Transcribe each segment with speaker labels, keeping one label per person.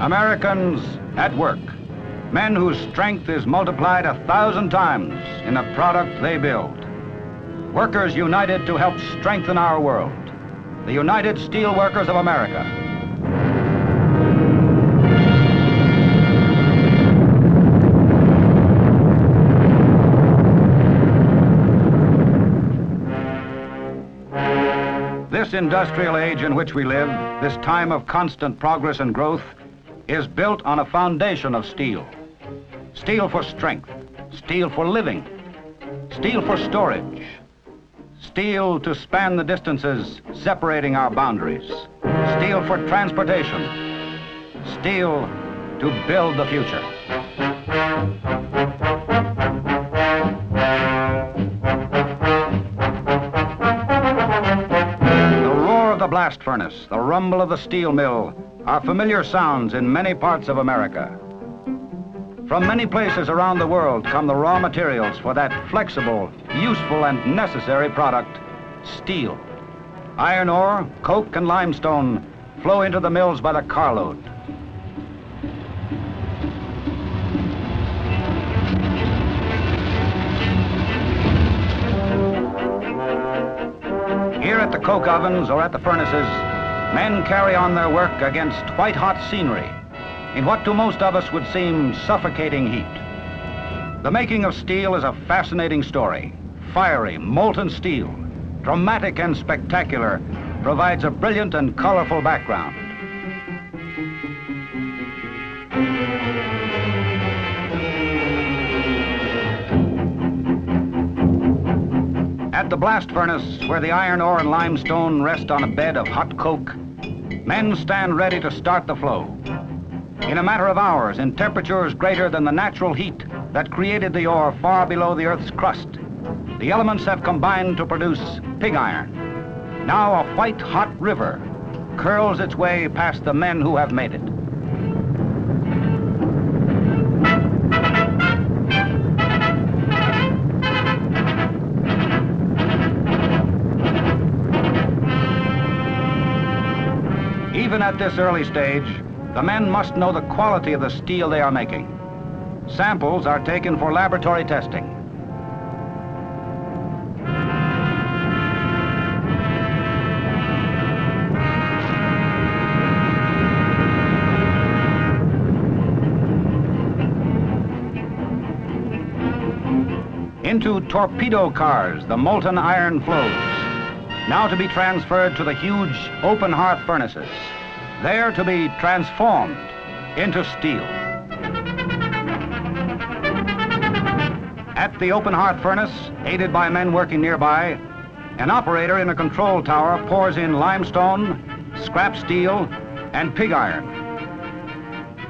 Speaker 1: Americans at work. Men whose strength is multiplied 1,000 times in the product they build. Workers united to help strengthen our world. The United Steelworkers of America. This industrial age in which we live, this time of constant progress and growth, is built on a foundation of steel. Steel for strength, steel for living, steel for storage, steel to span the distances separating our boundaries, steel for transportation, steel to build the future. The roar of the blast furnace, the rumble of the steel mill, are familiar sounds in many parts of America. From many places around the world come the raw materials for that flexible, useful, and necessary product, steel. Iron ore, coke, and limestone flow into the mills by the carload. Here at the coke ovens or at the furnaces, men carry on their work against white-hot scenery in what to most of us would seem suffocating heat. The making of steel is a fascinating story. Fiery, molten steel, dramatic and spectacular, provides a brilliant and colorful background. At the blast furnace, where the iron ore and limestone rest on a bed of hot coke, men stand ready to start the flow. In a matter of hours, in temperatures greater than the natural heat that created the ore far below the Earth's crust, the elements have combined to produce pig iron. Now a white-hot river curls its way past the men who have made it. Even at this early stage, the men must know the quality of the steel they are making. Samples are taken for laboratory testing. Into torpedo cars, the molten iron flows, now to be transferred to the huge open hearth furnaces, there to be transformed into steel. At the open hearth furnace, aided by men working nearby, an operator in a control tower pours in limestone, scrap steel, and pig iron.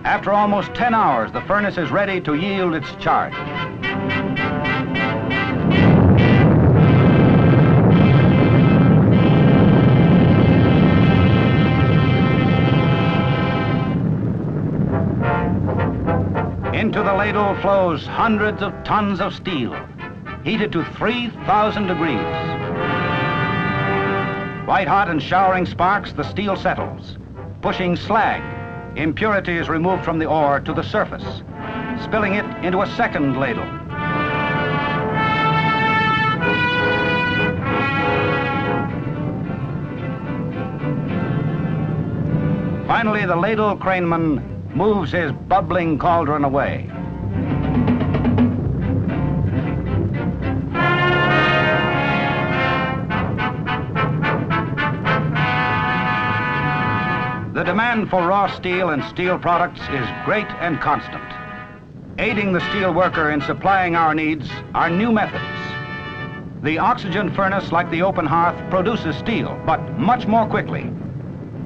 Speaker 1: After almost 10 hours, the furnace is ready to yield its charge. Into the ladle flows hundreds of tons of steel, heated to 3,000 degrees. White hot and showering sparks, the steel settles. Pushing slag, impurity is removed from the ore to the surface, spilling it into a second ladle. Finally, the ladle craneman moves his bubbling cauldron away. The demand for raw steel and steel products is great and constant. Aiding the steel worker in supplying our needs are new methods. The oxygen furnace, like the open hearth, produces steel, but much more quickly.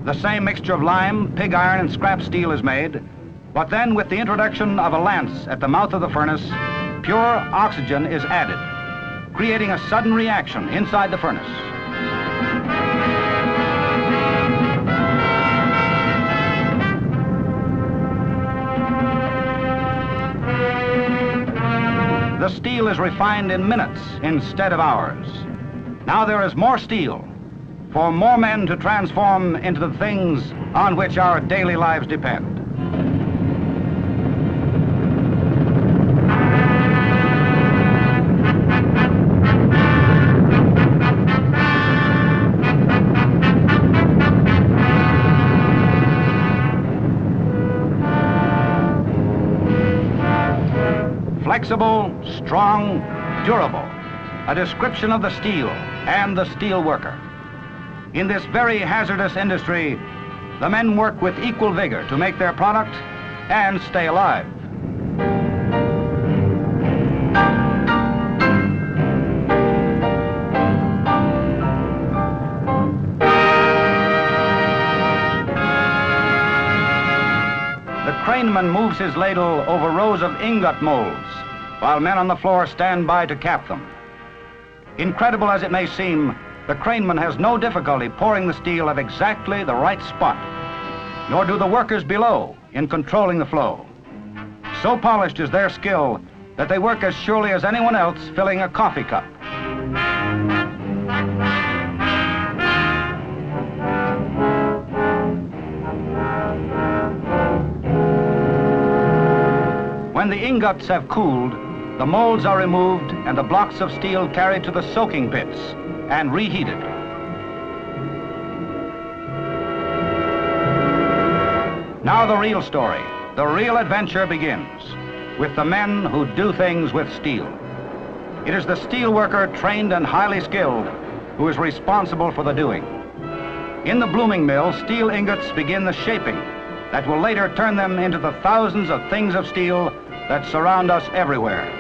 Speaker 1: The same mixture of lime, pig iron, and scrap steel is made, but then with the introduction of a lance at the mouth of the furnace, pure oxygen is added, creating a sudden reaction inside the furnace. The steel is refined in minutes instead of hours. Now there is more steel, for more men to transform into the things on which our daily lives depend. Flexible, strong, durable. A description of the steel and the steel worker. In this very hazardous industry, the men work with equal vigor to make their product and stay alive. The craneman moves his ladle over rows of ingot molds, while men on the floor stand by to cap them. Incredible as it may seem, the craneman has no difficulty pouring the steel at exactly the right spot, nor do the workers below in controlling the flow. So polished is their skill that they work as surely as anyone else filling a coffee cup. When the ingots have cooled, the molds are removed and the blocks of steel carried to the soaking pits and reheated. Now the real story, the real adventure begins with the men who do things with steel. It is the steel worker, trained and highly skilled, who is responsible for the doing. In the blooming mill, steel ingots begin the shaping that will later turn them into the thousands of things of steel that surround us everywhere.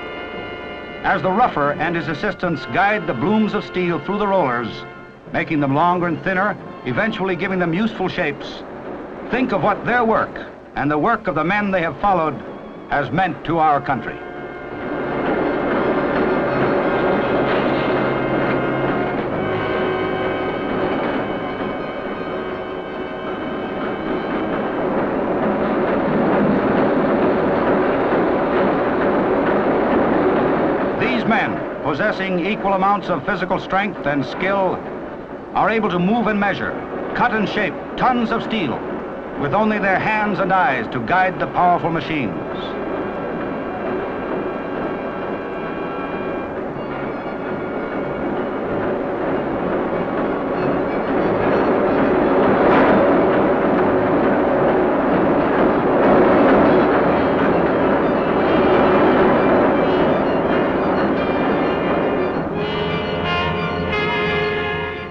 Speaker 1: As the rougher and his assistants guide the blooms of steel through the rollers, making them longer and thinner, eventually giving them useful shapes, think of what their work and the work of the men they have followed has meant to our country. These men, possessing equal amounts of physical strength and skill, are able to move and measure, cut and shape tons of steel with only their hands and eyes to guide the powerful machines.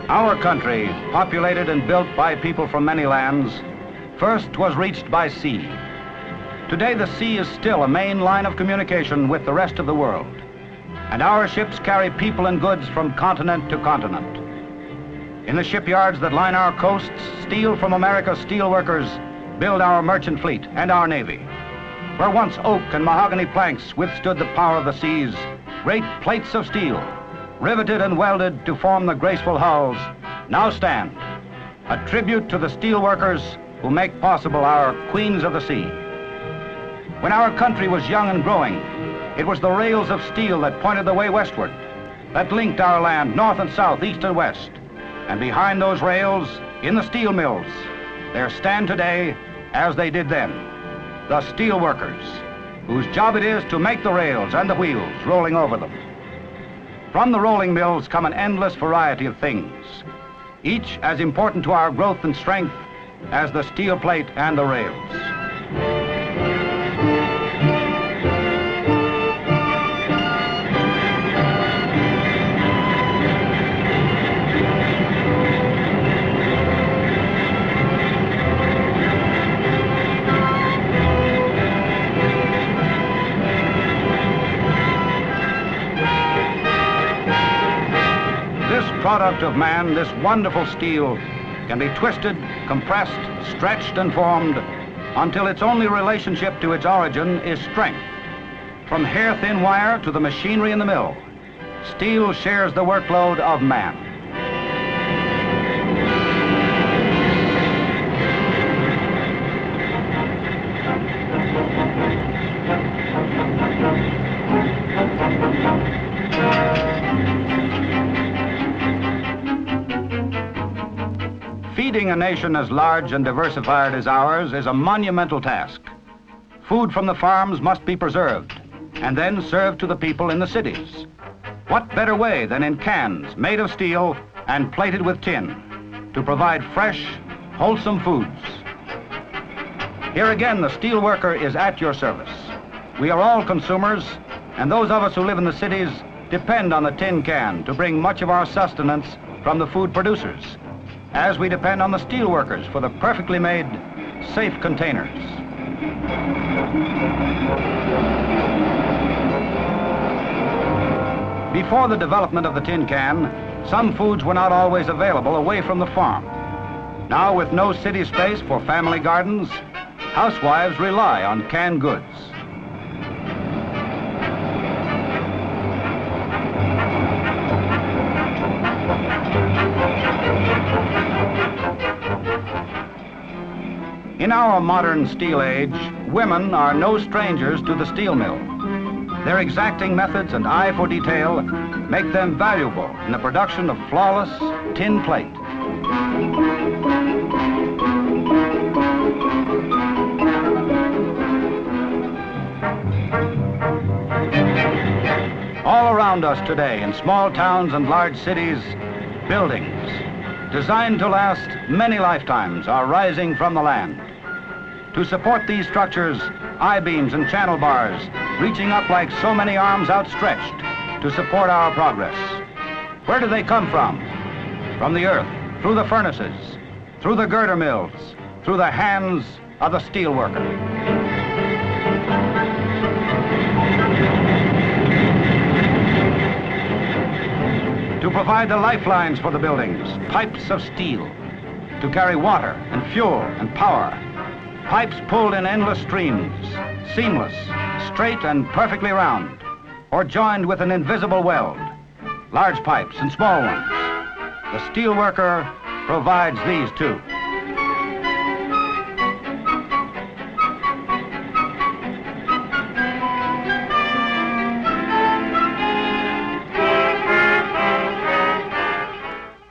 Speaker 1: Our country, populated and built by people from many lands, first was reached by sea. Today the sea is still a main line of communication with the rest of the world, and our ships carry people and goods from continent to continent. In the shipyards that line our coasts, steel from America's steelworkers build our merchant fleet and our navy. Where once oak and mahogany planks withstood the power of the seas, great plates of steel, riveted and welded to form the graceful hulls, now stand, a tribute to the steelworkers who make possible our queens of the sea. When our country was young and growing, it was the rails of steel that pointed the way westward, that linked our land north and south, east and west. And behind those rails, in the steel mills, there stand today, as they did then, the steelworkers, whose job it is to make the rails and the wheels rolling over them. From the rolling mills come an endless variety of things, each as important to our growth and strength as the steel plate and the rails. This product of man, this wonderful steel, can be twisted, compressed, stretched, and formed until its only relationship to its origin is strength. From hair-thin wire to the machinery in the mill, steel shares the workload of man. Feeding a nation as large and diversified as ours is a monumental task. Food from the farms must be preserved and then served to the people in the cities. What better way than in cans made of steel and plated with tin to provide fresh, wholesome foods? Here again, the steel worker is at your service. We are all consumers, And those of us who live in the cities depend on the tin can to bring much of our sustenance from the food producers, as we depend on the steelworkers for the perfectly made, safe containers. Before the development of the tin can, some foods were not always available away from the farm. Now, with no city space for family gardens, housewives rely on canned goods. In our modern steel age, women are no strangers to the steel mill. Their exacting methods and eye for detail make them valuable in the production of flawless tin plate. All around us today, in small towns and large cities, buildings designed to last many lifetimes are rising from the land. To support these structures, I-beams and channel bars reaching up like so many arms outstretched to support our progress. Where do they come from? From the earth, through the furnaces, through the girder mills, through the hands of the steel worker. To provide the lifelines for the buildings, pipes of steel. To carry water and fuel and power. Pipes pulled in endless streams, seamless, straight and perfectly round, or joined with an invisible weld. Large pipes and small ones. The steel worker provides these too.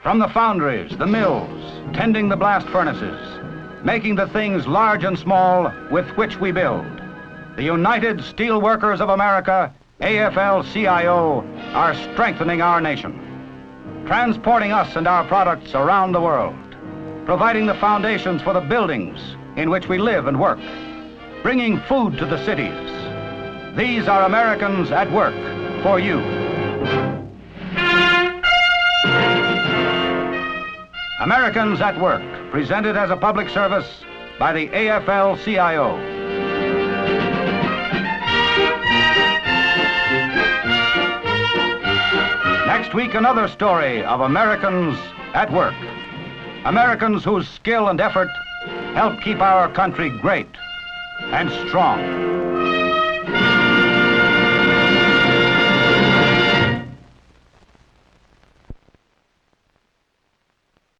Speaker 1: From the foundries, the mills, tending the blast furnaces, making the things large and small with which we build. The United Steelworkers of America, AFL-CIO, are strengthening our nation, transporting us and our products around the world, providing the foundations for the buildings in which we live and work, bringing food to the cities. These are Americans at work for you. Americans at Work, presented as a public service by the AFL-CIO. Next week, another story of Americans at work. Americans whose skill and effort help keep our country great and strong.